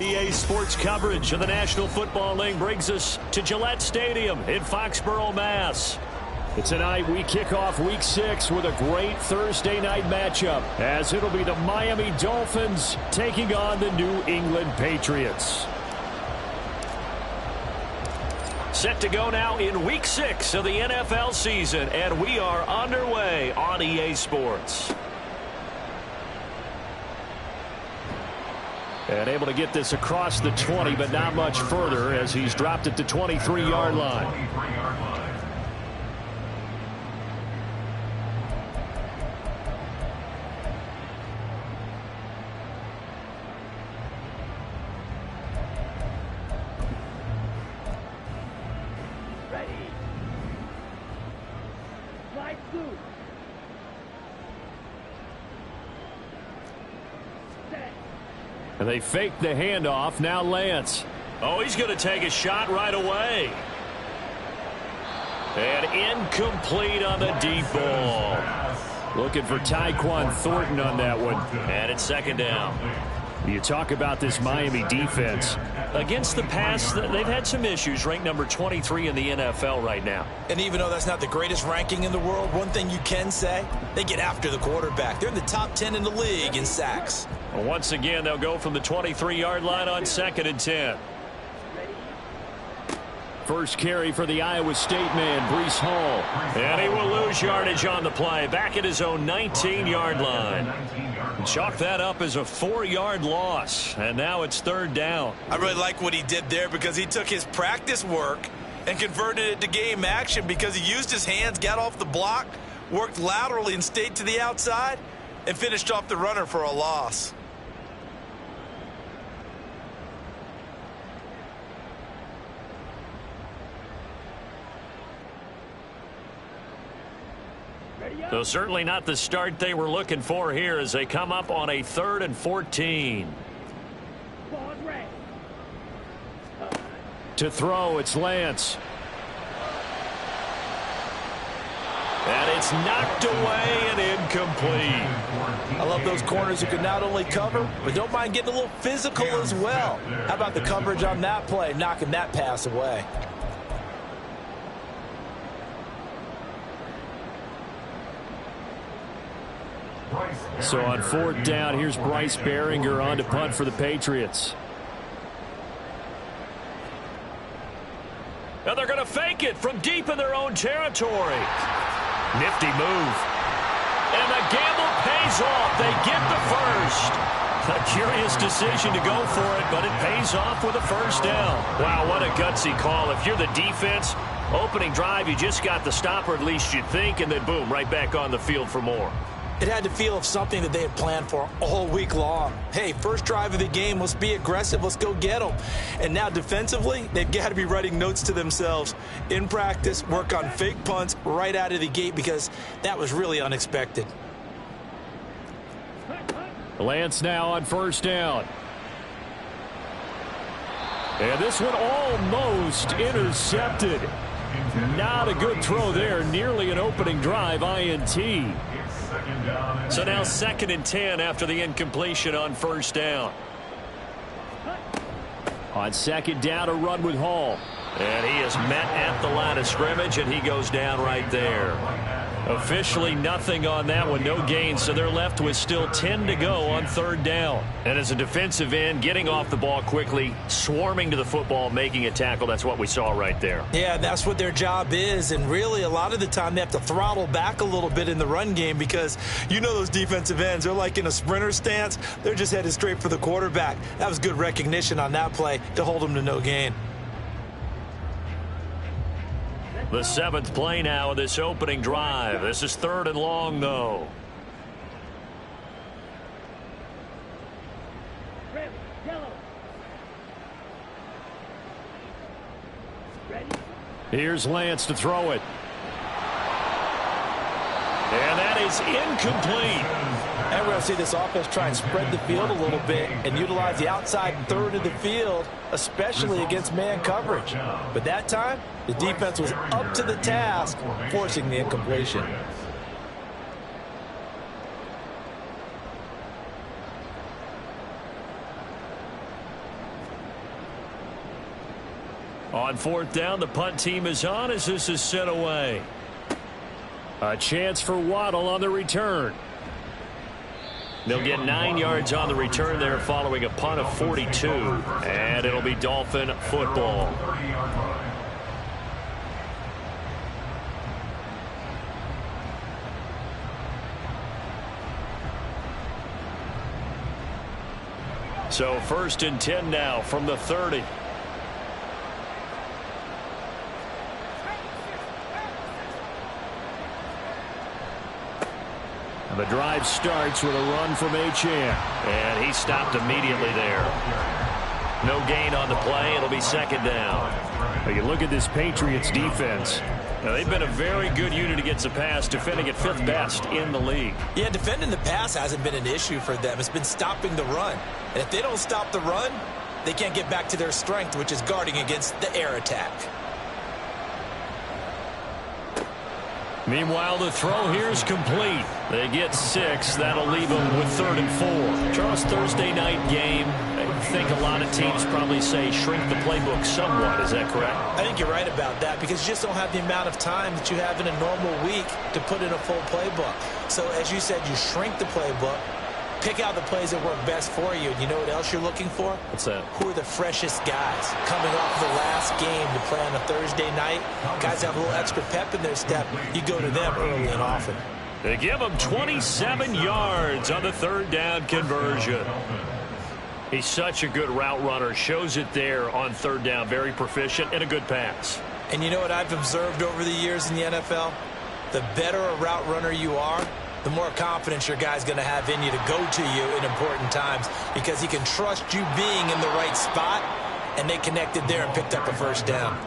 EA Sports coverage of the National Football League brings us to Gillette Stadium in Foxborough, Mass. Tonight we kick off Week 6 with a great Thursday night matchup, as it'll be the Miami Dolphins taking on the New England Patriots. Set to go now in Week 6 of the NFL season, and we are underway on EA Sports. And able to get this across the 20, but not much further as he's dropped it to 23-yard line. And they fake the handoff. Now Lance. Oh, he's going to take a shot right away. And incomplete on the deep ball. Looking for Tyquan Thornton on that one. And it's second down. You talk about this Miami defense. Against the pass, they've had some issues. Ranked number 23 in the NFL right now. And even though that's not the greatest ranking in the world, one thing you can say, they get after the quarterback. They're in the top 10 in the league in sacks. Well, once again, they'll go from the 23-yard line on 2nd and 10. First carry for the Iowa State man, Breece Hall. And he will lose yardage on the play. Back at his own 19-yard line. Chalk that up as a 4-yard loss. And now it's third down. I really like what he did there because he took his practice work and converted it to game action because he used his hands, got off the block, worked laterally and stayed to the outside, and finished off the runner for a loss. So certainly not the start they were looking for here as they come up on a 3rd and 14. To throw, it's Lance. And it's knocked away and incomplete. I love those corners who can not only cover, but don't mind getting a little physical as well. How about the coverage on that play, knocking that pass away? So on 4th down, here's Bryce Behringer on to punt for the Patriots. Now they're going to fake it from deep in their own territory. Nifty move. And the gamble pays off. They get the first. A curious decision to go for it, but it pays off with a first down. Wow, what a gutsy call. If you're the defense, opening drive, you just got the stop, or at least you think, and then boom, right back on the field for more. It had to feel of something that they had planned for all week long. Hey, first drive of the game, let's be aggressive, let's go get them. And now defensively, they've got to be writing notes to themselves. In practice, work on fake punts right out of the gate because that was really unexpected. Lance now on 1st down. And this one almost intercepted. Not a good throw there. Nearly an opening drive INT. So now 2nd and 10 after the incompletion on 1st down. On 2nd down, a run with Hall. And he is met at the line of scrimmage, and he goes down right there. Officially nothing on that one, no gain, so they're left with still 10 to go on 3rd down. And as a defensive end, getting off the ball quickly, swarming to the football, making a tackle, that's what we saw right there. Yeah, that's what their job is, and really a lot of the time they have to throttle back a little bit in the run game because you know those defensive ends, they're like in a sprinter stance, they're just headed straight for the quarterback. That was good recognition on that play to hold them to no gain. The 7th play now of this opening drive. This is 3rd and long, though. Here's Lance to throw it. And that is incomplete. And we're going to see this offense try and spread the field a little bit and utilize the outside third of the field, especially against man coverage. But that time, the defense was up to the task, forcing the incompletion. On fourth down, the punt team is on as this is sent away. A chance for Waddle on the return. They'll get 9 yards on the return there following a punt of 42. And it'll be Dolphin football. So 1st and 10 now from the 30. And the drive starts with a run from Achane. And he stopped immediately there. No gain on the play. It'll be 2nd down. Now you look at this Patriots defense. Now, they've been a very good unit against the pass, defending at 5th best in the league. Yeah, defending the pass hasn't been an issue for them. It's been stopping the run. And if they don't stop the run, they can't get back to their strength, which is guarding against the air attack. Meanwhile, the throw here is complete. They get 6. That'll leave them with 3rd and 4. Charles, Thursday night game. I think a lot of teams probably say shrink the playbook somewhat. Is that correct? I think you're right about that because you just don't have the amount of time that you have in a normal week to put in a full playbook. So, as you said, you shrink the playbook. Pick out the plays that work best for you. And you know what else you're looking for? What's that? Who are the freshest guys coming off the last game to play on a Thursday night? Guys have a little extra pep in their step. You go to them early and often. They give him 27 yards on the 3rd down conversion. He's such a good route runner. Shows it there on 3rd down. Very proficient and a good pass. And you know what I've observed over the years in the NFL? The better a route runner you are, the more confidence your guy's going to have in you to go to you in important times because he can trust you being in the right spot, and they connected there and picked up a 1st down.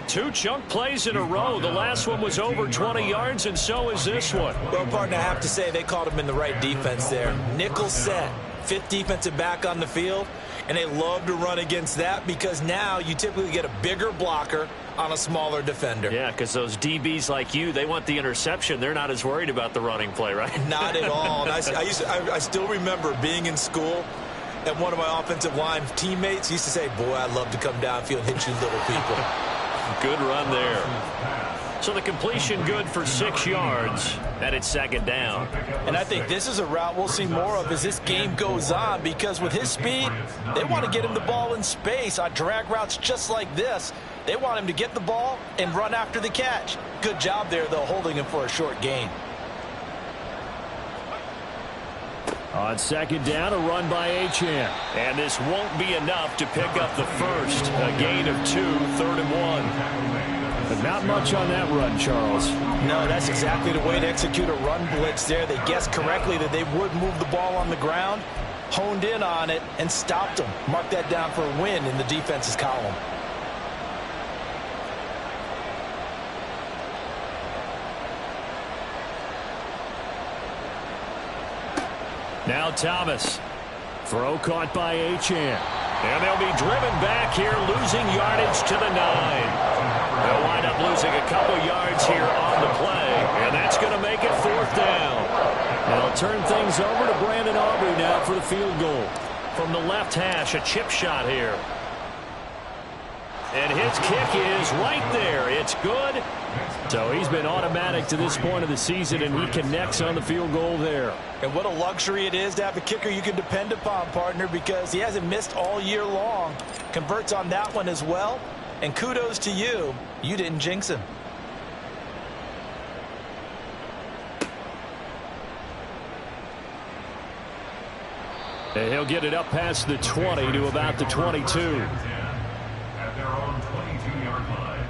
2 chunk plays in a row. The last one was over 20 yards, and so is this one. Well, partner, I have to say they called him in the right defense there. Nickel set, 5th defensive back on the field, and they love to run against that because now you typically get a bigger blocker on a smaller defender. Yeah, because those DBs like you, they want the interception. They're not as worried about the running play, right? Not at all. And I still remember being in school, and one of my offensive line teammates used to say, boy, I'd love to come downfield and hit you little people. Good run there. So the completion good for 6 yards, and it's 2nd down. And I think this is a route we'll see more of as this game goes on because with his speed, they want to get him the ball in space on drag routes just like this. They want him to get the ball and run after the catch. Good job there, though, holding him for a short gain. On 2nd down, a run by Achane. And this won't be enough to pick up the first. A gain of 2, 3rd and 1. But not much on that run, Charles. No, that's exactly the way to execute a run blitz there. They guessed correctly that they would move the ball on the ground, honed in on it, and stopped them. Mark that down for a win in the defense's column. Now Thomas. Throw caught by Achane. And they'll be driven back here, losing yardage to the 9. They'll wind up losing a couple yards here on the play, and that's going to make it 4th down. And they'll turn things over to Brandon Aubrey now for the field goal. From the left hash, a chip shot here. And his kick is right there. It's good. So he's been automatic to this point of the season, and he connects on the field goal there. And what a luxury it is to have a kicker you can depend upon, partner, because he hasn't missed all year long. Converts on that one as well. And kudos to you. You didn't jinx him. And he'll get it up past the 20 to about the 22. At their own 22-yard line.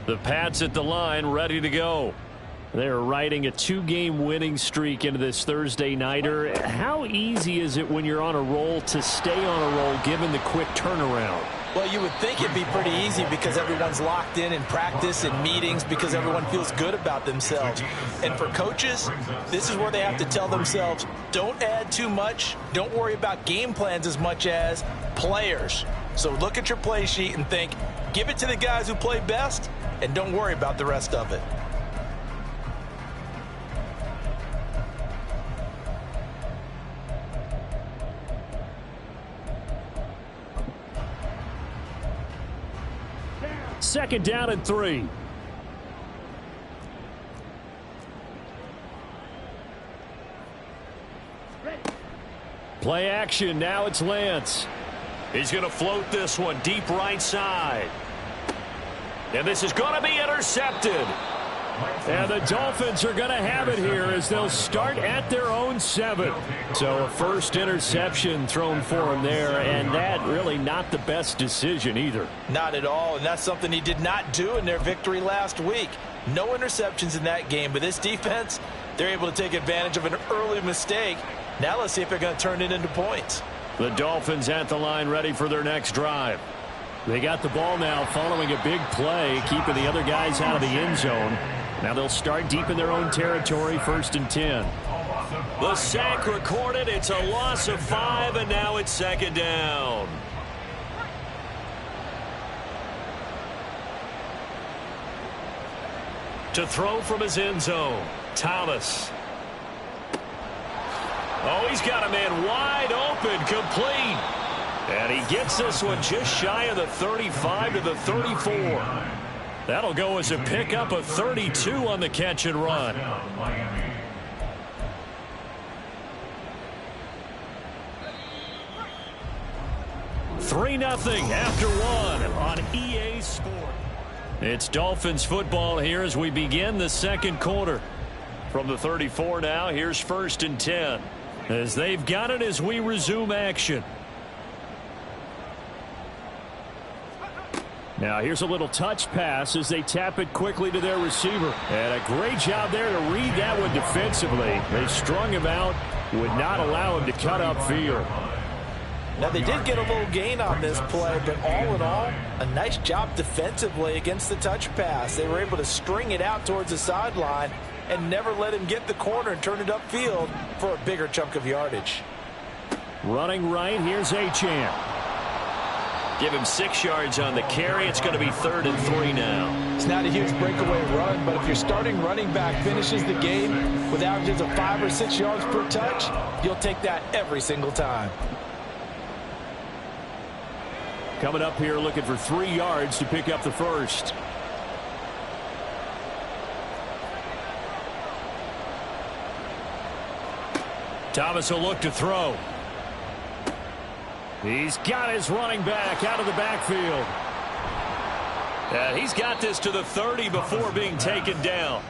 The Pats at the line, ready to go. They're riding a 2-game winning streak into this Thursday nighter. How easy is it when you're on a roll to stay on a roll given the quick turnaround? Well, you would think it'd be pretty easy because everyone's locked in practice and meetings because everyone feels good about themselves. And for coaches, this is where they have to tell themselves, don't add too much. Don't worry about game plans as much as players. So look at your play sheet and think, give it to the guys who play best and don't worry about the rest of it. Second down and 3. Play action. Now it's Lance. He's going to float this one deep right side. And this is going to be intercepted. And the Dolphins are going to have it here as they'll start at their own 7. So a first interception thrown for him there, and that really not the best decision either. Not at all, and that's something he did not do in their victory last week. No interceptions in that game, but this defense, they're able to take advantage of an early mistake. Now let's see if they're going to turn it into points. The Dolphins at the line ready for their next drive. They got the ball now following a big play, keeping the other guys out of the end zone. Now they'll start deep in their own territory, 1st and 10. The sack recorded. It's a loss of 5, and now it's 2nd down. To throw from his end zone, Thomas. Oh, he's got a man wide open, complete. And he gets this one just shy of the 35 to the 34. That'll go as a pickup of 32 on the catch and run. 3-0 after 1 on EA Sport. It's Dolphins football here as we begin the second quarter. From the 34 now, here's 1st and 10. As they've got it as we resume action. Now here's a little touch pass as they tap it quickly to their receiver. And a great job there to read that one defensively. They strung him out, would not allow him to cut upfield. Now they did get a little gain on this play, but all in all, a nice job defensively against the touch pass. They were able to string it out towards the sideline and never let him get the corner and turn it upfield for a bigger chunk of yardage. Running right, here's Achane. Give him 6 yards on the carry. It's going to be 3rd and 3 now. It's not a huge breakaway run, but if your starting running back finishes the game with averages of 5 or 6 yards per touch, you'll take that every single time. Coming up here looking for 3 yards to pick up the first. Thomas will look to throw. He's got his running back out of the backfield. And he's got this to the 30 before being taken down.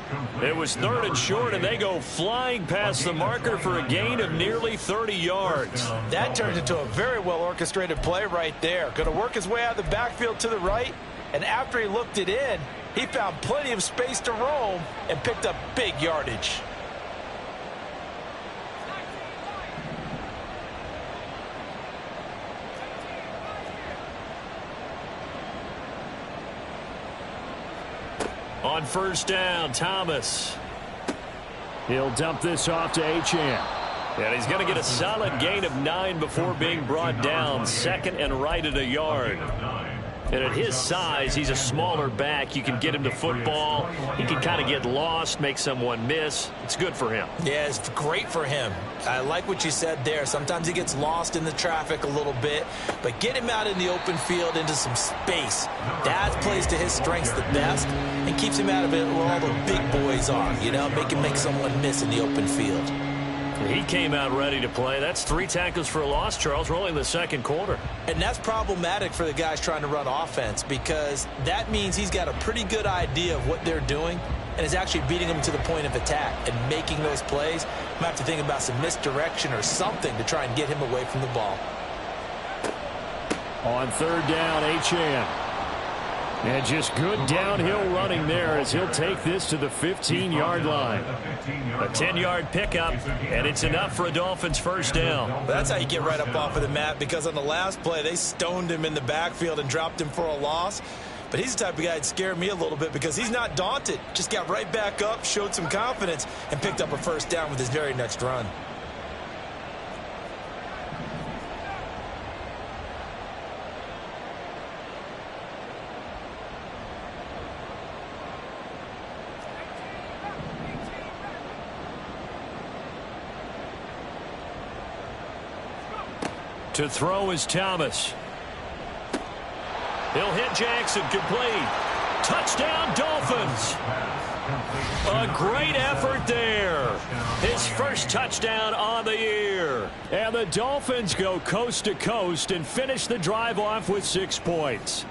It was 3rd and short, and they go flying past the marker for a gain of nearly 30 yards. That turns into a very well-orchestrated play right there. Going to work his way out of the backfield to the right, and after he looked it in, he found plenty of space to roam and picked up big yardage. On 1st down, Thomas. He'll dump this off to Achane. And he's going to get a solid gain of 9 before being brought down. 2nd and right at a yard. And at his size, he's a smaller back. You can get him to football. He can kind of get lost, make someone miss. It's good for him. Yeah, it's great for him. I like what you said there. Sometimes he gets lost in the traffic a little bit, but get him out in the open field into some space. That plays to his strengths the best and keeps him out of it where all the big boys are, you know, make someone miss in the open field. He came out ready to play. That's 3 tackles for a loss, Charles. We're only in the second quarter. And that's problematic for the guys trying to run offense because that means he's got a pretty good idea of what they're doing and is actually beating them to the point of attack and making those plays. Might have to think about some misdirection or something to try and get him away from the ball. On 3rd down, Achane. And just good downhill running there as he'll take this to the 15-yard line. A 10-yard pickup, and it's enough for a Dolphins first down. Well, that's how you get right up off of the mat because on the last play, they stoned him in the backfield and dropped him for a loss. But he's the type of guy that scared me a little bit because he's not daunted. Just got right back up, showed some confidence, and picked up a first down with his very next run. To throw is Thomas. He'll hit Jackson, complete. Touchdown, Dolphins. A great effort there. His first touchdown on the year. And the Dolphins go coast to coast and finish the drive off with 6 points.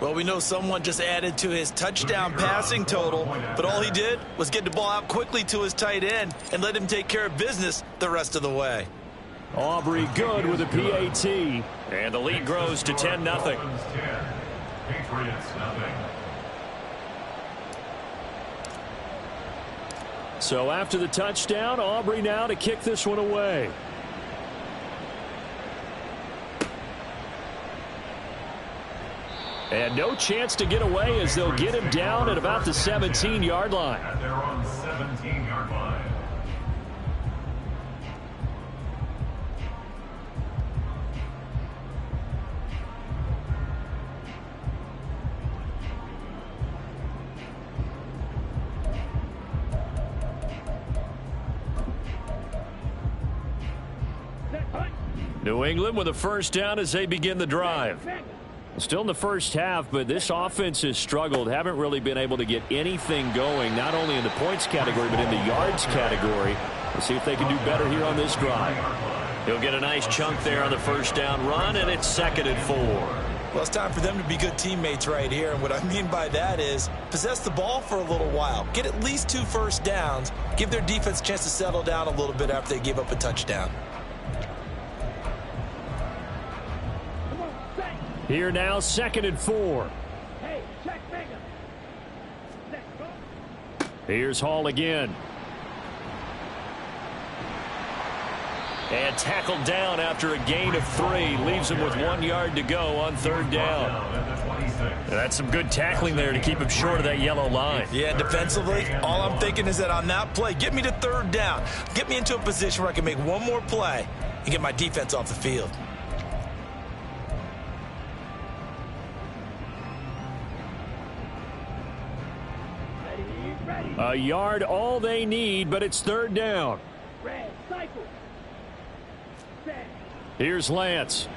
Well, we know someone just added to his touchdown passing total, but all he did was get the ball out quickly to his tight end and let him take care of business the rest of the way. Aubrey good with a PAT. And the lead grows to 10-0. Patriots nothing. So after the touchdown, Aubrey now to kick this one away. And no chance to get away as they'll get him down at about the 17-yard line. At their own 17-yard line. New England with a first down as they begin the drive. Still in the first half, but this offense has struggled. Haven't really been able to get anything going, not only in the points category, but in the yards category. We'll see if they can do better here on this drive. He'll get a nice chunk there on the first down run, and it's 2nd and 4. Well, it's time for them to be good teammates right here. And what I mean by that is possess the ball for a little while. Get at least 2 first downs. Give their defense a chance to settle down a little bit after they give up a touchdown. Here now, 2nd and 4. Here's Hall again. And tackled down after a gain of 3. Leaves him with 1 yard to go on 3rd down. That's some good tackling there to keep him short of that yellow line. Yeah, defensively, all I'm thinking is that on that play, get me to 3rd down. Get me into a position where I can make one more play and get my defense off the field. A yard all they need, but it's 3rd down. Here's Lance.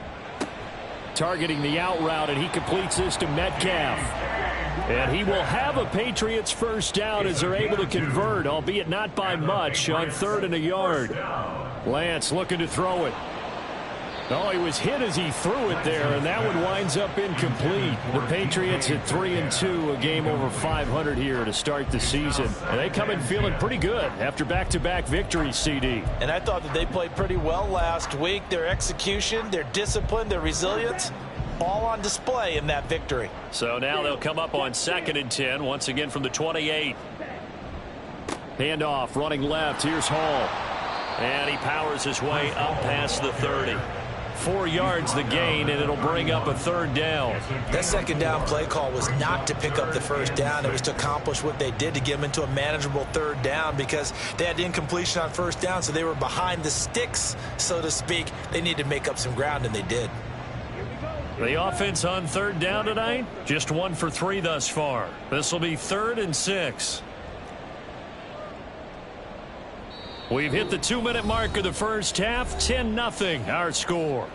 Targeting the out route, and he completes this to Metcalf. And he will have a Patriots first down as they're able to convert, albeit not by much, on 3rd and a yard. Lance looking to throw it. Oh, he was hit as he threw it there, and that one winds up incomplete. The Patriots at 3-2, a game over 500 here to start the season. And they come in feeling pretty good after back-to-back victories, CD. And I thought that they played pretty well last week. Their execution, their discipline, their resilience, all on display in that victory. So now they'll come up on 2nd and 10, once again from the 28. Handoff, running left. Here's Hall. And he powers his way up past the 30. 4 yards the gain, and it'll bring up a 3rd down. That 2nd down play call was not to pick up the first down. It was to accomplish what they did, to get them into a manageable 3rd down, because they had incompletion on 1st down, so they were behind the sticks, so to speak. They needed to make up some ground, and they did. The offense on 3rd down tonight, just 1 for 3 thus far. This will be 3rd and 6. We've hit the 2-minute mark of the first half. 10-0 our score.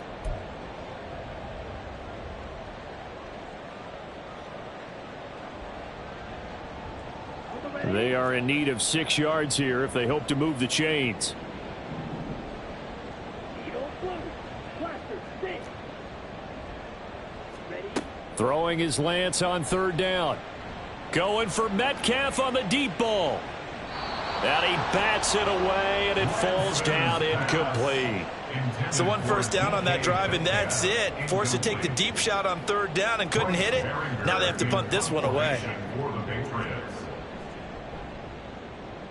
They are in need of 6 yards here if they hope to move the chains. Throwing his Lance on 3rd down. Going for Metcalf on the deep ball. And he bats it away, and it falls down incomplete. So 1 first down on that drive, and that's it. Forced to take the deep shot on 3rd down and couldn't hit it. Now they have to punt this one away.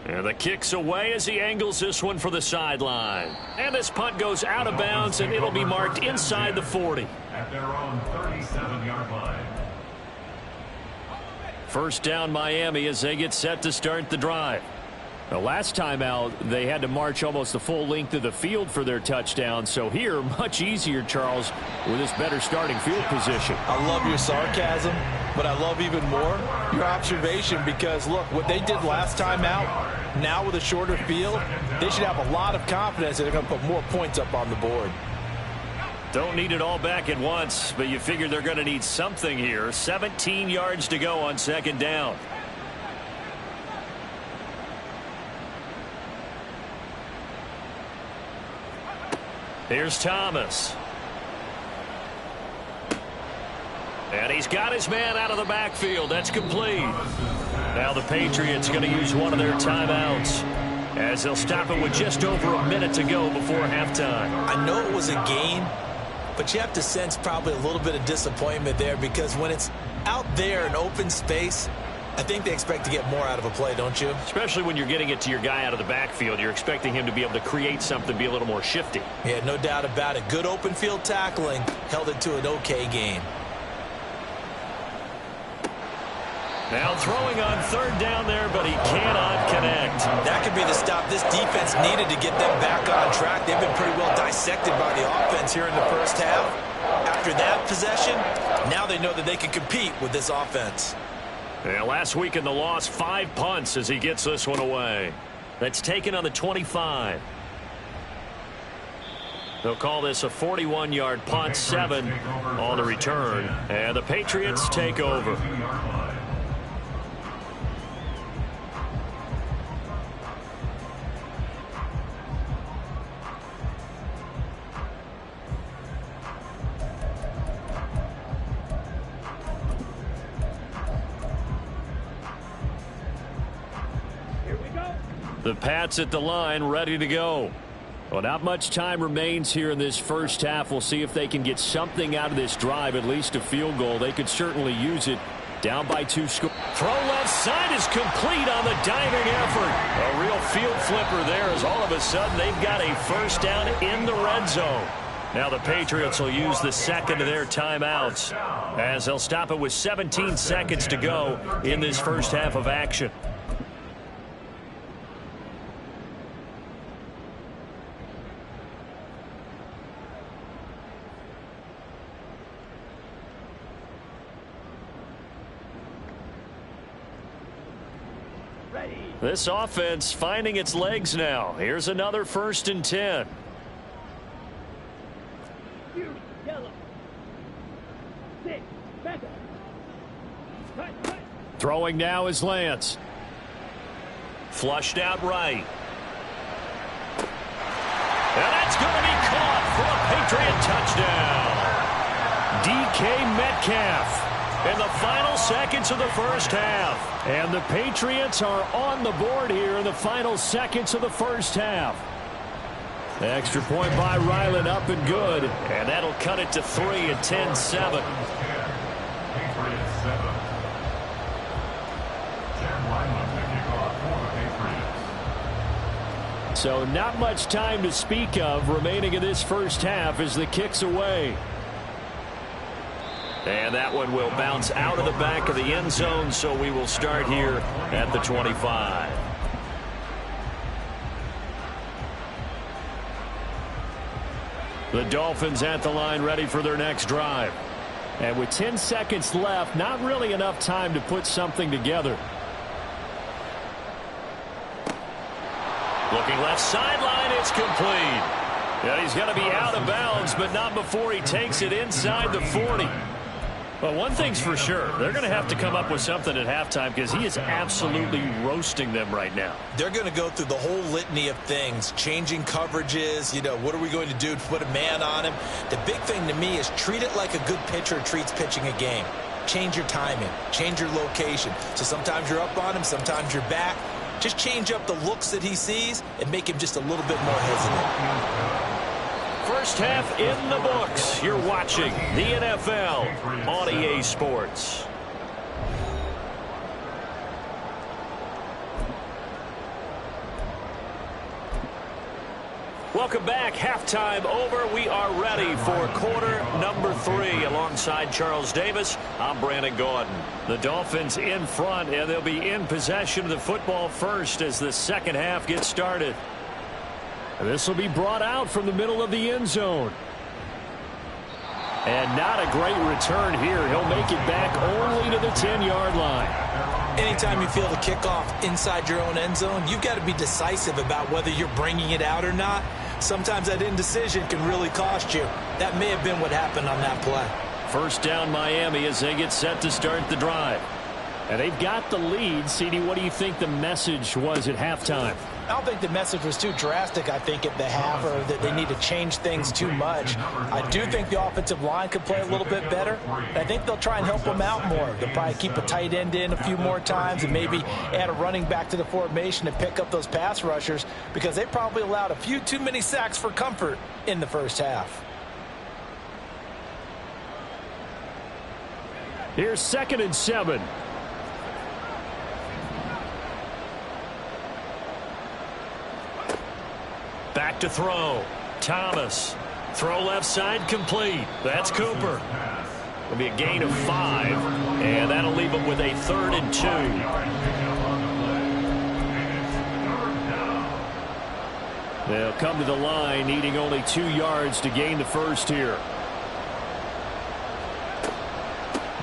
And the kick's away as he angles this one for the sideline. And this punt goes out of bounds, and it'll be marked inside the 40. At their own 37-yard line. First down Miami as they get set to start the drive. The last time out, they had to march almost the full length of the field for their touchdown. So here, much easier, Charles, with this better starting field position. I love your sarcasm, but I love even more your observation, because, look, what they did last time out, now with a shorter field, they should have a lot of confidence that they're going to put more points up on the board. Don't need it all back at once, but you figure they're going to need something here. 17 yards to go on second down. Here's Thomas. And he's got his man out of the backfield. That's complete. Now the Patriots going to use one of their timeouts, as they'll stop it with just over a minute to go before halftime. I know it was a gain, but you have to sense probably a little bit of disappointment there, because when it's out there in open space, I think they expect to get more out of a play, don't you? Especially when you're getting it to your guy out of the backfield. You're expecting him to be able to create something, be a little more shifty. Yeah, no doubt about it. Good open field tackling held it to an okay game. Now throwing on third down there, but he cannot connect. That could be the stop this defense needed to get them back on track. They've been pretty well dissected by the offense here in the first half. After that possession, now they know that they can compete with this offense. Yeah, last week in the loss, 5 punts as he gets this one away. That's taken on the 25. They'll call this a 41-yard punt, 7 on the return. And the Patriots take over. The Pats at the line, ready to go. Well, not much time remains here in this first half. We'll see if they can get something out of this drive, at least a field goal. They could certainly use it. Down by 2 scores. Throw left side is complete on the diving effort. A real field flipper there, as all of a sudden they've got a first down in the red zone. Now the Patriots will use the second of their timeouts, as they'll stop it with 17 seconds to go in this first half of action. This offense finding its legs now. Here's another 1st and 10. Throwing now is Lance. Flushed out right. And that's going to be caught for a Patriot touchdown. DK Metcalf in the final seconds of the first half. And the Patriots are on the board here in the final seconds of the first half. Extra point by Ryland, up and good. And that'll cut it to 3 at 10-7. So not much time to speak of remaining in this first half as the kick's away. And that one will bounce out of the back of the end zone, so we will start here at the 25. The Dolphins at the line, ready for their next drive. And with 10 seconds left, not really enough time to put something together. Looking left sideline, it's complete. Yeah, he's going to be out of bounds, but not before he takes it inside the 40. Well, one thing's for sure. They're going to have to come up with something at halftime, because he is absolutely roasting them right now. They're going to go through the whole litany of things, changing coverages. You know, what are we going to do to put a man on him? The big thing to me is treat it like a good pitcher treats pitching a game. Change your timing. Change your location. So sometimes you're up on him, sometimes you're back. Just change up the looks that he sees and make him just a little bit more hesitant. First half in the books. You're watching the NFL on EA Sports. Welcome back. Halftime over. We are ready for quarter number 3. Alongside Charles Davis, I'm Brandon Gordon. The Dolphins in front, and they'll be in possession of the football first as the second half gets started. This will be brought out from the middle of the end zone. And not a great return here. He'll make it back only to the 10-yard line. Anytime you feel the kickoff inside your own end zone, you've got to be decisive about whether you're bringing it out or not. Sometimes that indecision can really cost you. That may have been what happened on that play. First down Miami as they get set to start the drive. And they've got the lead. CD, what do you think the message was at halftime? I don't think the message was too drastic, I think, at the half, or that they need to change things too much. I do think the offensive line could play a little bit better. I think they'll try and help them out more. They'll probably keep a tight end in a few more times and maybe add a running back to the formation to pick up those pass rushers, because they probably allowed a few too many sacks for comfort in the first half. Here's 2nd and 7. Back to throw. Thomas. Throw left side complete. That's Cooper. It'll be a gain of 5. And that'll leave them with a 3rd and 2. They'll come to the line needing only 2 yards to gain the first here.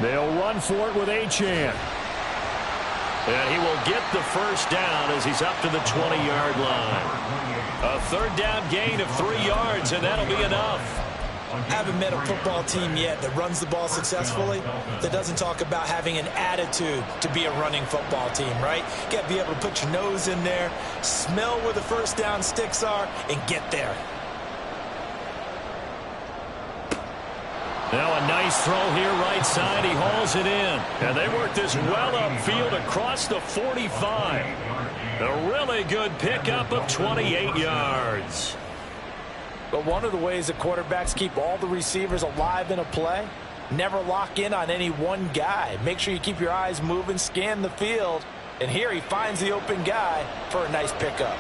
They'll run for it with Achane. And he will get the first down as he's up to the 20-yard line. A 3rd down gain of 3 yards, and that'll be enough. I haven't met a football team yet that runs the ball successfully that doesn't talk about having an attitude to be a running football team, right? You got to be able to put your nose in there, smell where the first down sticks are, and get there. Now a nice throw here right side. He hauls it in. And they work this well upfield across the 45. A really good pickup of 28 yards. But one of the ways that quarterbacks keep all the receivers alive in a play, never lock in on any one guy. Make sure you keep your eyes moving, scan the field. And here he finds the open guy for a nice pickup.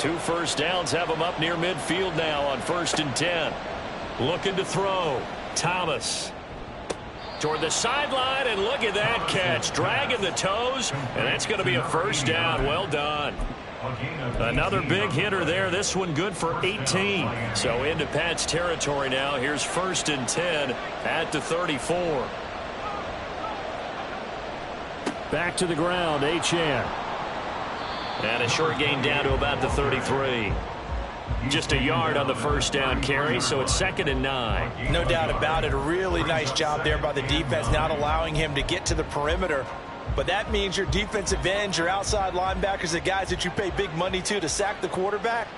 2 first downs have him up near midfield now on 1st and 10. Looking to throw. Thomas toward the sideline, and look at that catch, dragging the toes, and that's going to be a first down. Well done. Another big hitter there. This one good for 18. So into Pat's territory now. Here's 1st and 10 at the 34. Back to the ground, Achane. And a short gain down to about the 33. Just a yard on the first down carry, so it's 2nd and 9. No doubt about it. A really nice job there by the defense, not allowing him to get to the perimeter. But that means your defensive ends, your outside linebackers, the guys that you pay big money to sack the quarterback,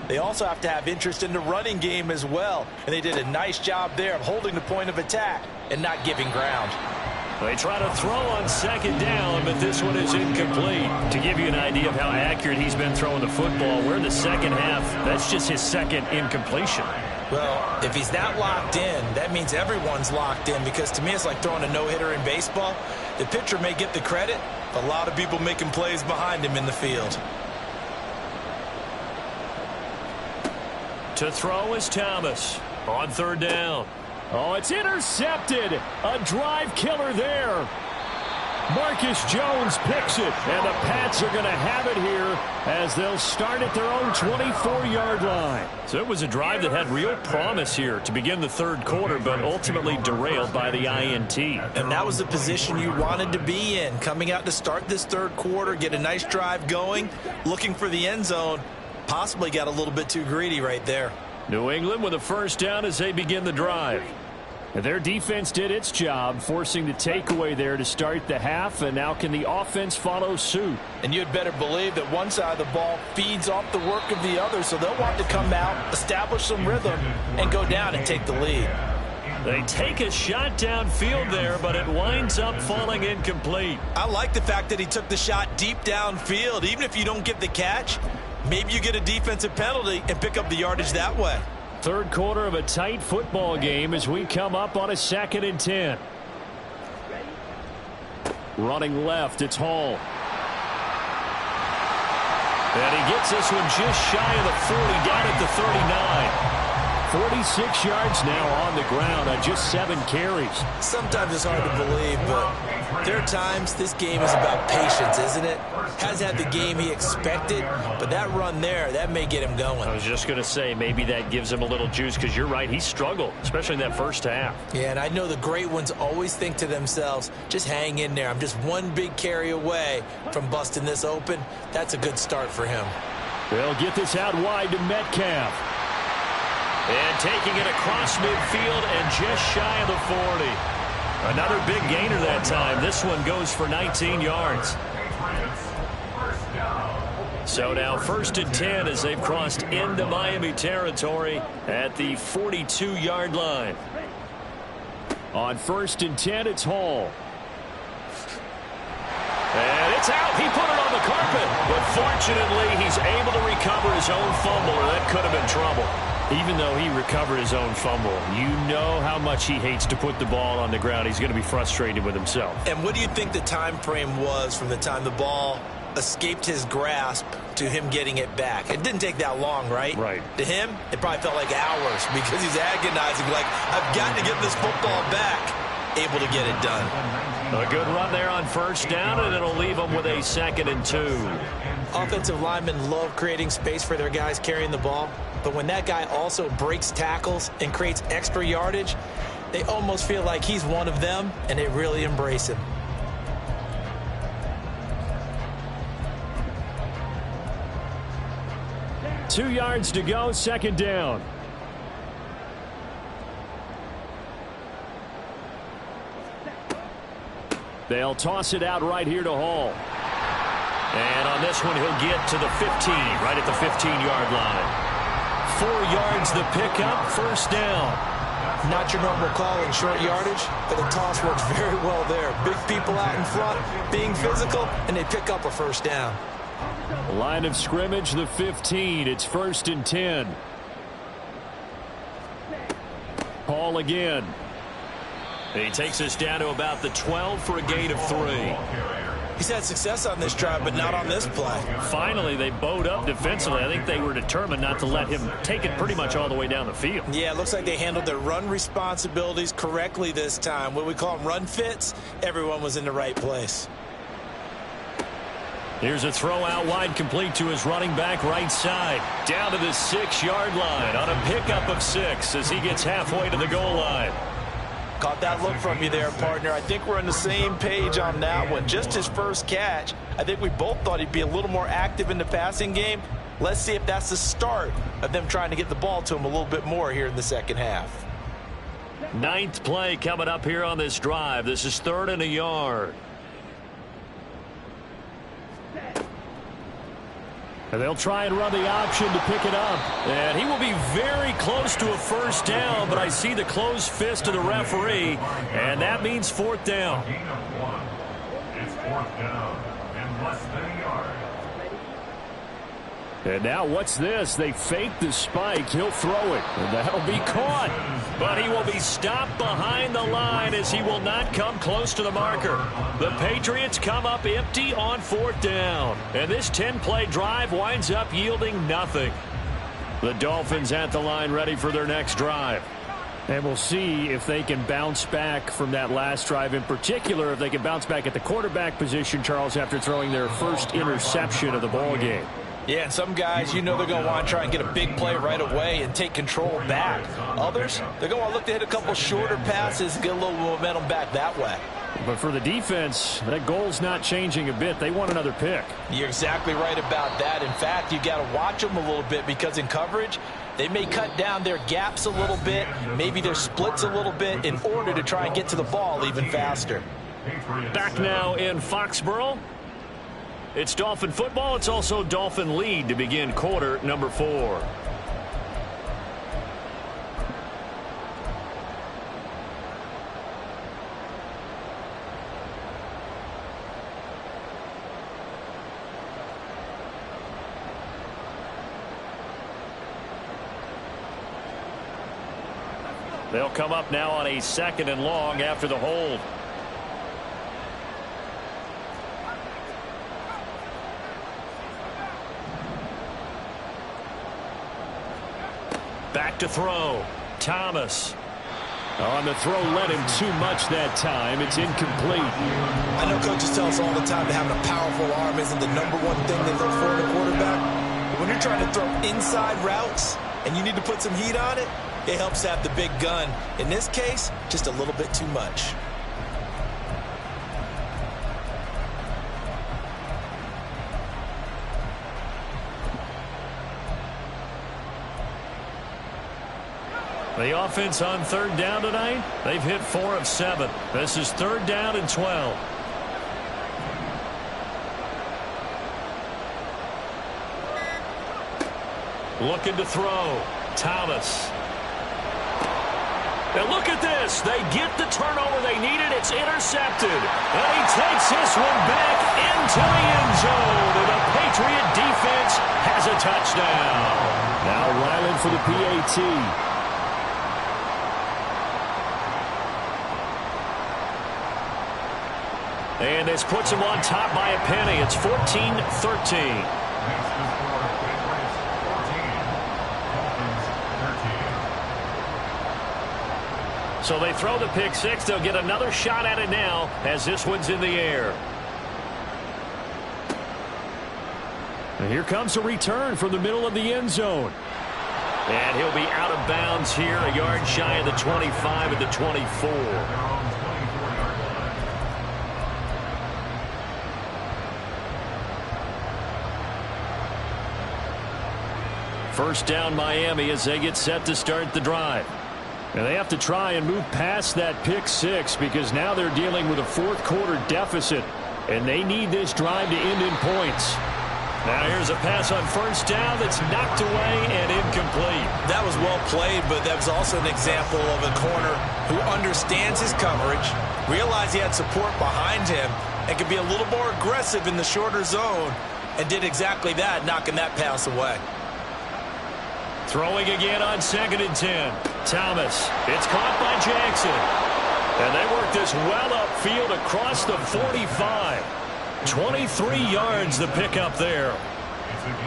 they also have to have interest in the running game as well. And they did a nice job there of holding the point of attack and not giving ground. They try to throw on 2nd down, but this one is incomplete. To give you an idea of how accurate he's been throwing the football, we're in the second half. That's just his 2nd incompletion. Well, if he's not locked in, that means everyone's locked in, because to me it's like throwing a no-hitter in baseball. The pitcher may get the credit, but a lot of people making plays behind him in the field. To throw is Thomas on 3rd down. Oh, it's intercepted. A drive killer there. Marcus Jones picks it, and the Pats are going to have it here as they'll start at their own 24-yard line. So it was a drive that had real promise here to begin the 3rd quarter, but ultimately derailed by the INT. And that was the position you wanted to be in, coming out to start this 3rd quarter, get a nice drive going, looking for the end zone. Possibly got a little bit too greedy right there. New England with a first down as they begin the drive. And their defense did its job, forcing the takeaway there to start the half, and now can the offense follow suit? And you'd better believe that one side of the ball feeds off the work of the other, so they'll want to come out, establish some rhythm, and go down and take the lead. They take a shot downfield there, but it winds up falling incomplete. I like the fact that he took the shot deep downfield. Even if you don't get the catch, maybe you get a defensive penalty and pick up the yardage that way. 3rd quarter of a tight football game as we come up on a 2nd and 10. Running left, it's Hall. And he gets this one just shy of the 40, down at the 39. 46 yards now on the ground on just 7 carries. Sometimes it's hard to believe, but there are times this game is about patience, isn't it? Hasn't had the game he expected, but that run there, that may get him going. I was just going to say, maybe that gives him a little juice, because you're right, he struggled, especially in that first half. Yeah, and I know the great ones always think to themselves, just hang in there. I'm just one big carry away from busting this open. That's a good start for him. They'll get this out wide to Metcalf. And taking it across midfield and just shy of the 40. Another big gainer that time. This one goes for 19 yards. So now 1st and 10 as they've crossed into Miami territory at the 42-yard line. On 1st and 10, it's Hall. And it's out. He put it on the carpet. But fortunately, he's able to recover his own fumble, or that could have been trouble. Even though he recovered his own fumble, you know how much he hates to put the ball on the ground. He's going to be frustrated with himself. And what do you think the time frame was from the time the ball escaped his grasp to him getting it back? It didn't take that long, right? Right. To him, it probably felt like hours because he's agonizing, like, I've got to get this football back. Able to get it done. A good run there on 1st down, and it'll leave them with a 2nd and 2. Offensive linemen love creating space for their guys carrying the ball, but when that guy also breaks tackles and creates extra yardage, they almost feel like he's one of them, and they really embrace him. Two yards to go, 2nd down. They'll toss it out right here to Hall. And on this one, he'll get to the 15, right at the 15-yard line. 4 yards the pickup, 1st down. Not your normal call in short yardage, but the toss works very well there. Big people out in front, being physical, and they pick up a 1st down. Line of scrimmage, the 15. It's 1st and 10. Hall again. He takes us down to about the 12 for a gain of 3. He's had success on this drive, but not on this play. Finally, they bowed up defensively. I think they were determined not to let him take it pretty much all the way down the field. Yeah, it looks like they handled their run responsibilities correctly this time. What we call them run fits, everyone was in the right place. Here's a throw out wide, complete to his running back right side. Down to the 6-yard line on a pickup of 6 as he gets halfway to the goal line. Caught that look from you there, partner. I think we're on the same page on that one. Just his first catch. I think we both thought he'd be a little more active in the passing game. Let's see if that's the start of them trying to get the ball to him a little bit more here in the 2nd half. 9th play coming up here on this drive. This is 3rd and a yard. And they'll try and run the option to pick it up. And he will be very close to a 1st down, but I see the closed fist of the referee, and that means 4th down. Gain of 1. It's 4th down and less than a yard. And now what's this? They fake the spike. He'll throw it, and that'll be caught. But he will be stopped behind the line as he will not come close to the marker. The Patriots come up empty on 4th down. And this 10-play drive winds up yielding nothing. The Dolphins at the line ready for their next drive. And we'll see if they can bounce back from that last drive. In particular, if they can bounce back at the quarterback position, Charles, after throwing their first interception of the ball game. Yeah, and some guys, you know they're going to want to try and get a big play right away and take control back. Others, they're going to look to hit a couple shorter passes and get a little momentum back that way. But for the defense, that goal's not changing a bit. They want another pick. You're exactly right about that. In fact, you got to watch them a little bit because in coverage, they may cut down their gaps a little bit, maybe their splits a little bit in order to try and get to the ball even faster. Back now in Foxborough. It's Dolphin football. It's also Dolphin lead to begin quarter number 4. They'll come up now on a 2nd and long after the hold. Back to throw. Thomas. On the throw, led him too much that time. It's incomplete. I know coaches tell us all the time that having a powerful arm isn't the #1 thing they look for in a quarterback. But when you're trying to throw inside routes and you need to put some heat on it, it helps have the big gun. In this case, just a little bit too much. The offense on third down tonight, they've hit 4 of 7. This is third down and 12. Looking to throw. Thomas. And look at this. They get the turnover they needed. It's intercepted. And he takes this one back into the end zone. And the Patriot defense has a touchdown. Now Ryland for the PAT. And this puts him on top by a penny. It's 14-13. So they throw the pick six. They'll get another shot at it now as this one's in the air. And here comes a return from the middle of the end zone. And he'll be out of bounds here, a yard shy of the 25 at the 24. First down Miami as they get set to start the drive. And they have to try and move past that pick six because now they're dealing with a fourth quarter deficit. And they need this drive to end in points. Now here's a pass on first down that's knocked away and incomplete. That was well played, but that was also an example of a corner who understands his coverage, realized he had support behind him, and could be a little more aggressive in the shorter zone, and did exactly that, knocking that pass away. Throwing again on 2nd and 10. Thomas. It's caught by Jackson. And they work this well upfield across the 45. 23 yards the pickup there.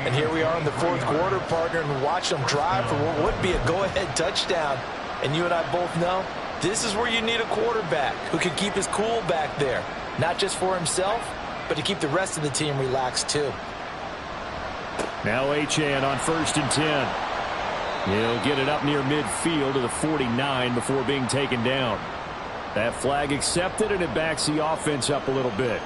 And here we are in the fourth quarter, partner, and watch them drive for what would be a go-ahead touchdown. And you and I both know this is where you need a quarterback who can keep his cool back there. Not just for himself, but to keep the rest of the team relaxed too. Now Achane on 1st and 10. He'll get it up near midfield to the 49 before being taken down. That flag accepted, and it backs the offense up a little bit.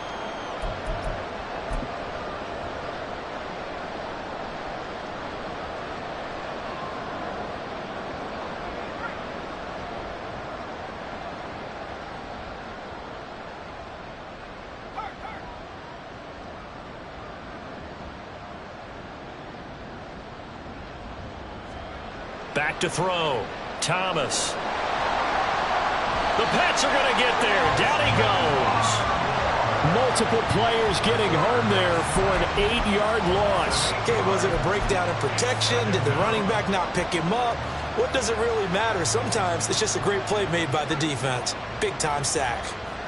Back to throw. Thomas. The Pats are going to get there. Down he goes. Multiple players getting home there for an 8-yard loss. Okay, was it a breakdown in protection? Did the running back not pick him up? What does it really matter? Sometimes it's just a great play made by the defense. Big-time sack.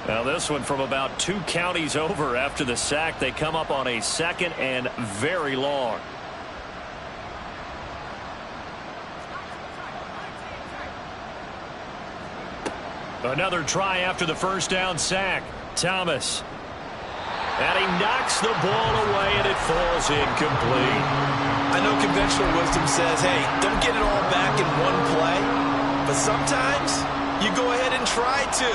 Now this one from about 2 counties over after the sack. They come up on a 2nd and very long. Another try after the first down sack. Thomas. And he knocks the ball away, and it falls incomplete. I know conventional wisdom says, hey, don't get it all back in one play. But sometimes you go ahead and try to.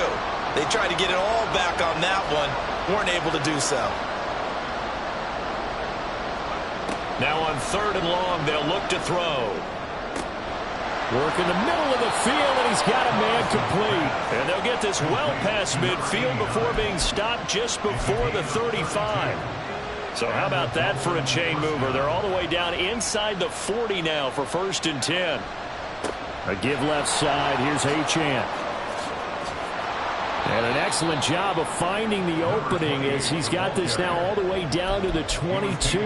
They tried to get it all back on that one. Weren't able to do so. Now on 3rd and long, they'll look to throw. Work in the middle of the field, and he's got a man complete. And they'll get this well past midfield before being stopped just before the 35. So how about that for a chain mover? They're all the way down inside the 40 now for 1st and 10. A give left side. Here's Achane. And an excellent job of finding the opening as he's got this now all the way down to the 22.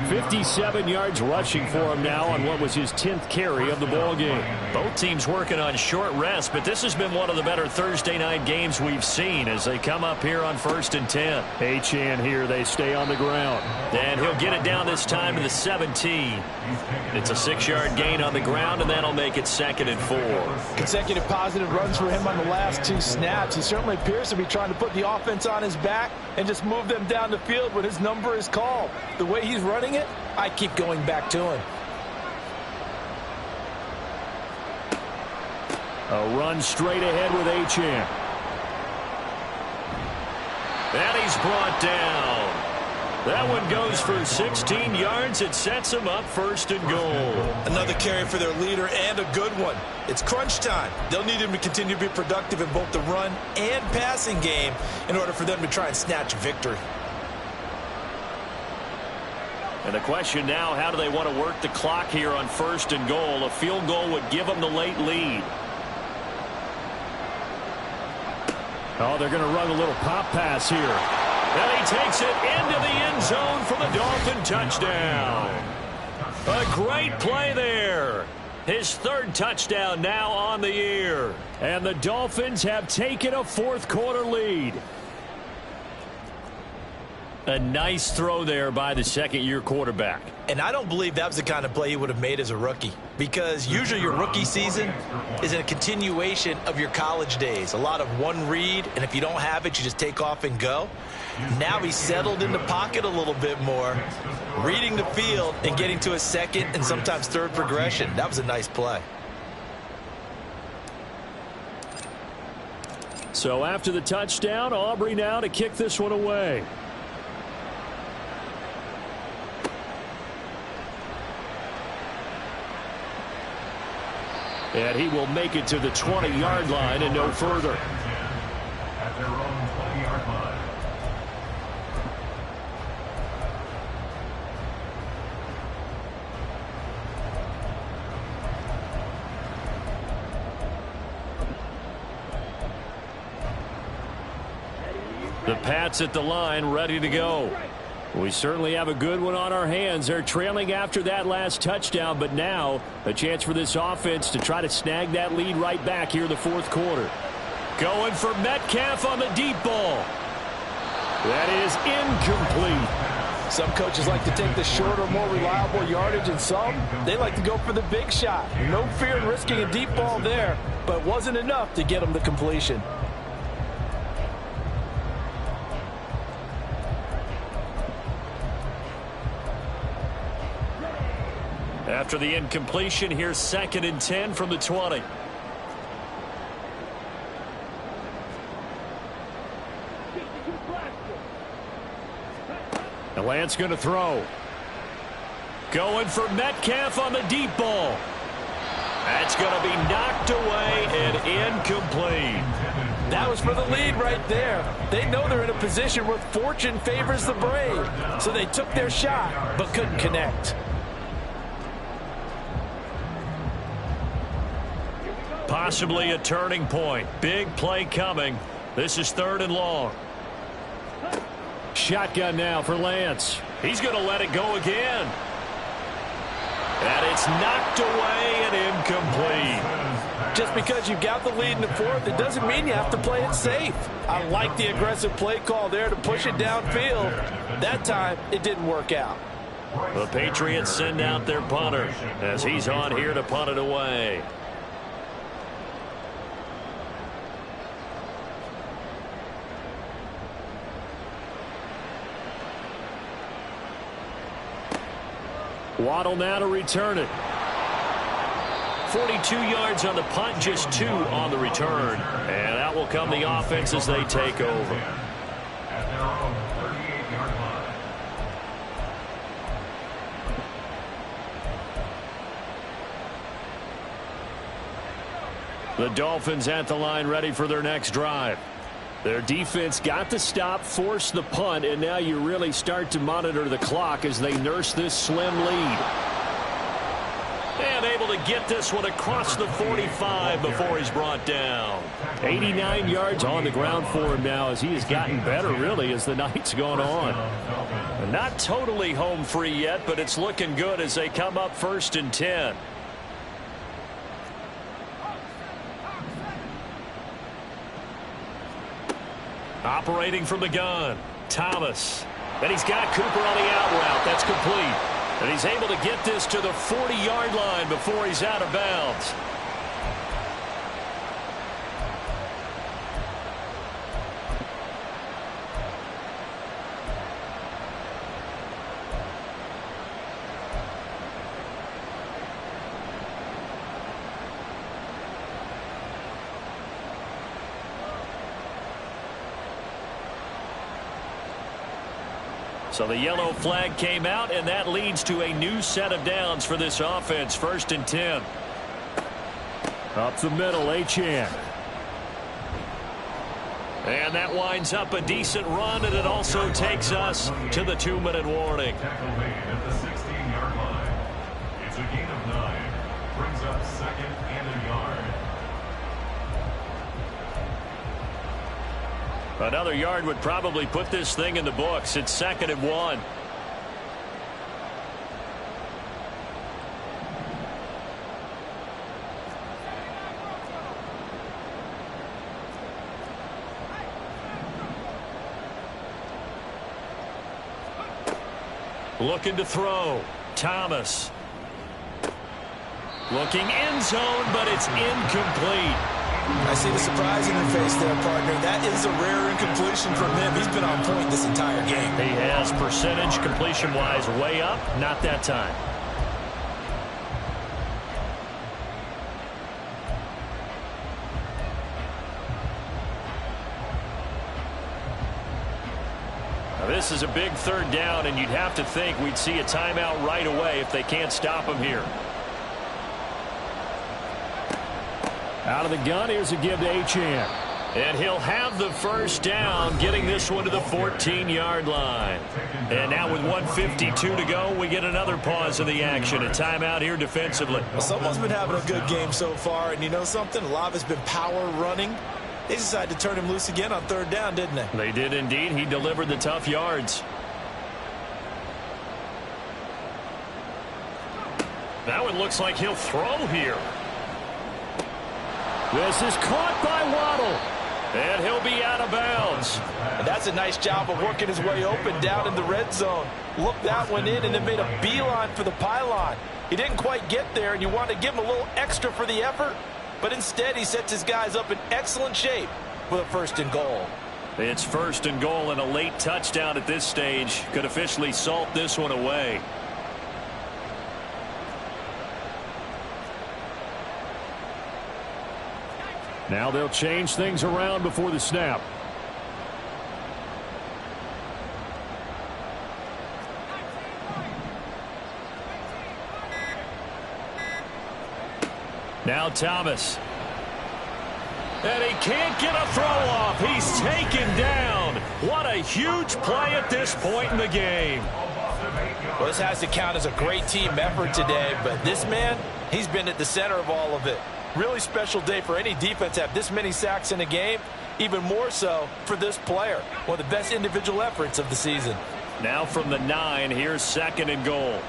57 yards rushing for him now on what was his 10th carry of the ball game. Both teams working on short rest, but this has been one of the better Thursday night games we've seen as they come up here on 1st and 10. Achane here, they stay on the ground. And he'll get it down this time to the 17. It's a 6-yard gain on the ground, and that'll make it 2nd and 4. Consecutive positive runs for him on the last 2 snaps. He certainly appears to be trying to put the offense on his back and just move them down the field when his number is called. The way he's running it, I keep going back to him. A run straight ahead with Achane. And he's brought down. That one goes for 16 yards. It sets them up 1st and goal. Another carry for their leader and a good one. It's crunch time. They'll need him to continue to be productive in both the run and passing game in order for them to try and snatch victory. And the question now, how do they want to work the clock here on 1st and goal? A field goal would give them the late lead. Oh, they're going to run a little pop pass here. And he takes it into the end zone for the Dolphin touchdown. A great play there. His 3rd touchdown now on the year. And the Dolphins have taken a 4th quarter lead. A nice throw there by the 2nd-year quarterback. And I don't believe that was the kind of play he would have made as a rookie, because usually your rookie season is a continuation of your college days. A lot of one read, and if you don't have it, you just take off and go. Now he's settled in the pocket a little bit more, reading the field and getting to a 2nd and sometimes 3rd progression. That was a nice play. So after the touchdown, Aubrey now to kick this one away. And he will make it to the 20-yard line and no further. At their own 20-yard line. The Pats at the line, ready to go. We certainly have a good one on our hands. They're trailing after that last touchdown, but now a chance for this offense to try to snag that lead right back here in the 4th quarter. Going for Metcalf on the deep ball. That is incomplete. Some coaches like to take the shorter, more reliable yardage, and some, they like to go for the big shot. No fear in risking a deep ball there, but wasn't enough to get them the completion. After the incompletion, here's 2nd and 10 from the 20. And Lance going to throw. Going for Metcalf on the deep ball. That's going to be knocked away and incomplete. That was for the lead right there. They know they're in a position where fortune favors the brave. So they took their shot, but couldn't connect. Possibly a turning point. Big play coming. This is 3rd and long. Shotgun now for Lance. He's going to let it go again. And it's knocked away and incomplete. Just because you've got the lead in the 4th, it doesn't mean you have to play it safe. I like the aggressive play call there to push it downfield. That time, it didn't work out. The Patriots send out their punter as he's on here to punt it away. Waddle now to return it. 42 yards on the punt, just 2 on the return. And that will come the offense as they take over. At their own 38-yard line. The Dolphins at the line, ready for their next drive. Their defense got the stop, forced the punt, and now you really start to monitor the clock as they nurse this slim lead. And able to get this one across the 45 before he's brought down. 89 yards on the ground for him now as he has gotten better, really, as the night's gone on. And not totally home free yet, but it's looking good as they come up 1st and 10. Operating from the gun, Thomas. And he's got Cooper on the out route. That's complete. And he's able to get this to the 40-yard line before he's out of bounds. So the yellow flag came out, and that leads to a new set of downs for this offense. 1st and 10. Up the middle, Achane. And that winds up a decent run, and it also takes us to the 2-minute warning. Tackle made at the 16-yard line. It's a gain of 9. Brings up 2nd and a yard. Another yard would probably put this thing in the books. It's 2nd and 1. Looking to throw. Thomas. Looking end zone, but it's incomplete. I see the surprise in your face there, partner. That is a rare incompletion from him. He's been on point this entire game. He has percentage completion-wise way up. Not that time. Now, this is a big 3rd down, and you'd have to think we'd see a timeout right away if they can't stop him here. Out of the gun, here's a give to Achane. And he'll have the 1st down, getting this one to the 14-yard line. And now with 1:52 to go, we get another pause of the action. A timeout here defensively. Well, someone's been having a good game so far, and you know something? A lot of it's been power running. They decided to turn him loose again on 3rd down, didn't they? They did indeed. He delivered the tough yards. That one looks like he'll throw here. This is caught by Waddle. And he'll be out of bounds. And that's a nice job of working his way open down in the red zone. Looked that one in and then made a beeline for the pylon. He didn't quite get there, and you want to give him a little extra for the effort. But instead, he sets his guys up in excellent shape with a 1st and goal. It's 1st and goal, and a late touchdown at this stage could officially salt this one away. Now they'll change things around before the snap. Now Thomas. And he can't get a throw off. He's taken down. What a huge play at this point in the game. Well, this has to count as a great team effort today, but this man, he's been at the center of all of it. Really special day for any defense to have this many sacks in a game, even more so for this player. One of the best individual efforts of the season. Now from the 9, here's 2nd and goal.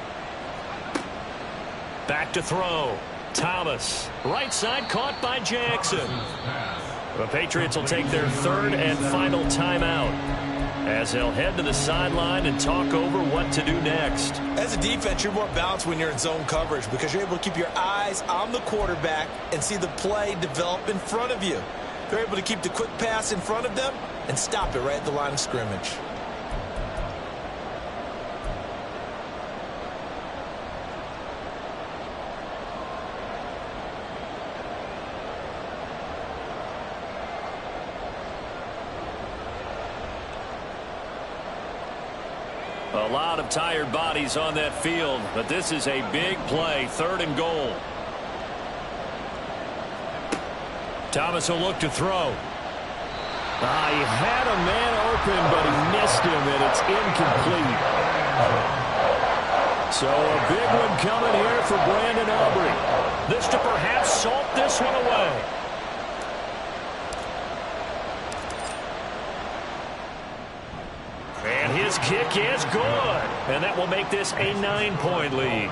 Back to throw. Thomas. Right side caught by Jackson. The Patriots will take their 3rd and final timeout as they'll head to the sideline and talk over what to do next. As a defense, you're more balanced when you're in zone coverage because you're able to keep your eyes on the quarterback and see the play develop in front of you. They're able to keep the quick pass in front of them and stop it right at the line of scrimmage. A lot of tired bodies on that field, but this is a big play. 3rd and goal. Thomas will look to throw. He had a man open, but he missed him, and it's incomplete. So a big one coming here for Brandon Aubrey. This to perhaps salt this one away. And his kick is good. And that will make this a 9-point lead.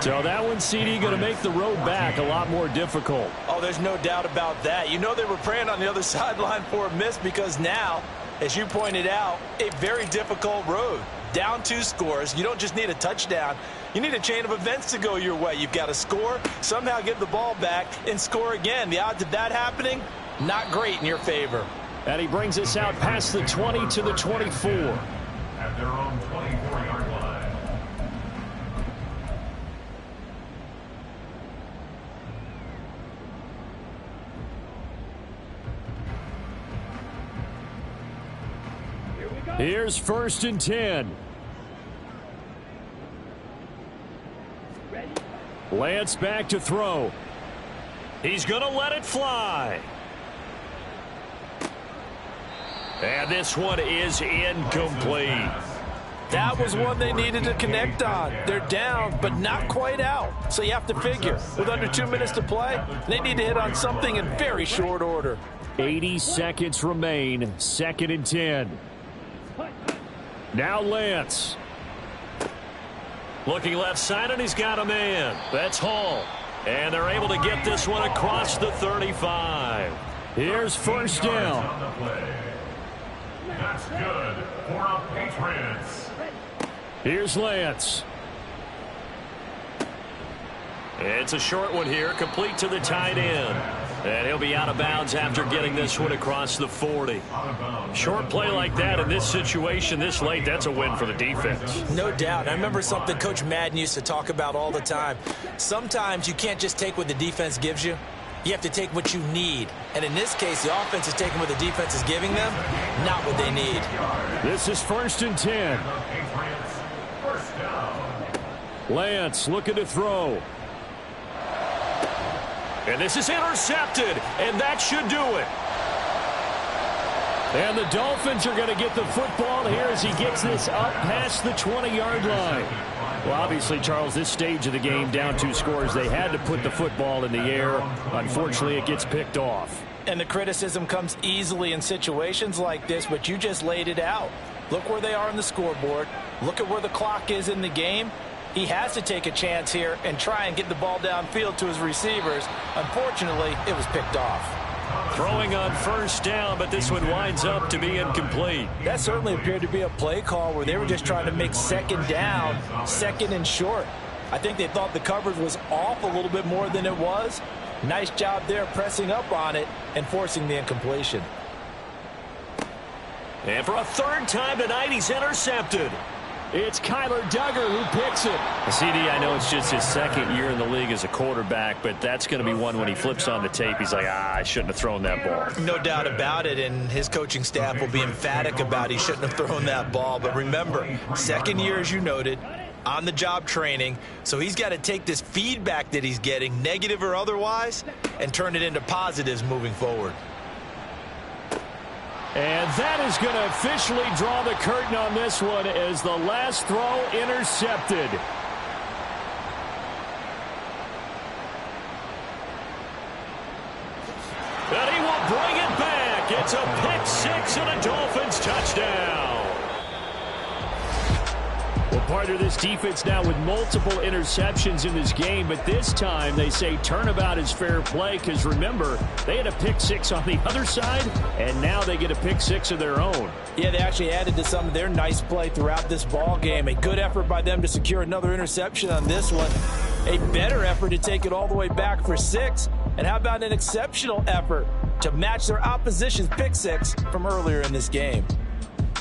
So that one, CD, going to make the road back a lot more difficult. Oh, there's no doubt about that. You know they were praying on the other sideline for a miss because now, as you pointed out, a very difficult road. Down 2 scores. You don't just need a touchdown. You need a chain of events to go your way. You've got to score, somehow get the ball back, and score again. The odds of that happening, not great in your favor. And he brings us out past the 20 to the 24. At their own 24-yard line. Here we go. Here's 1st and 10. Lance back to throw. He's going to let it fly. And this one is incomplete. That was one they needed to connect on. They're down, but not quite out. So you have to figure, with under 2 minutes to play, they need to hit on something in very short order. 80 seconds remain. 2nd and 10. Now Lance. Looking left side, and he's got a man. That's Hall. And they're able to get this one across the 35. Here's 1st down. That's good for the Patriots. Here's Lance. It's a short one here, complete to the tight end. And he'll be out of bounds after getting this one across the 40. Short play like that in this situation this late, that's a win for the defense. No doubt. I remember something Coach Madden used to talk about all the time. Sometimes you can't just take what the defense gives you. You have to take what you need. And in this case, the offense is taking what the defense is giving them, not what they need. This is 1st and 10. Lance looking to throw. And this is intercepted, and that should do it. And the Dolphins are going to get the football here as he gets this up past the 20-yard line. Well, obviously, Charles, this stage of the game, down 2 scores, they had to put the football in the air. Unfortunately, it gets picked off. And the criticism comes easily in situations like this, but you just laid it out. Look where they are on the scoreboard. Look at where the clock is in the game. He has to take a chance here and try and get the ball downfield to his receivers. Unfortunately, it was picked off. Throwing on 1st down, but this one winds up to be incomplete. That certainly appeared to be a play call where they were just trying to make 2nd down, 2nd and short. I think they thought the coverage was off a little bit more than it was. Nice job there pressing up on it and forcing the incompletion. And for a 3rd time tonight, he's intercepted. It's Kyler Duggar who picks it. CD, I know it's just his 2nd year in the league as a quarterback, but that's going to be one when he flips on the tape. He's like, I shouldn't have thrown that ball. No doubt about it, and his coaching staff will be emphatic about he shouldn't have thrown that ball. But remember, 2nd year, as you noted, on-the-job training, so he's got to take this feedback that he's getting, negative or otherwise, and turn it into positives moving forward. And that is going to officially draw the curtain on this one as the last throw intercepted. And he will bring it back. It's a pick 6 and a Dolphins touchdown. Well, partner, this defense now with multiple interceptions in this game, but this time they say turnabout is fair play because, remember, they had a pick 6 on the other side, and now they get a pick 6 of their own. Yeah, they actually added to some of their nice play throughout this ball game. A good effort by them to secure another interception on this one. A better effort to take it all the way back for 6. And how about an exceptional effort to match their opposition's pick 6 from earlier in this game?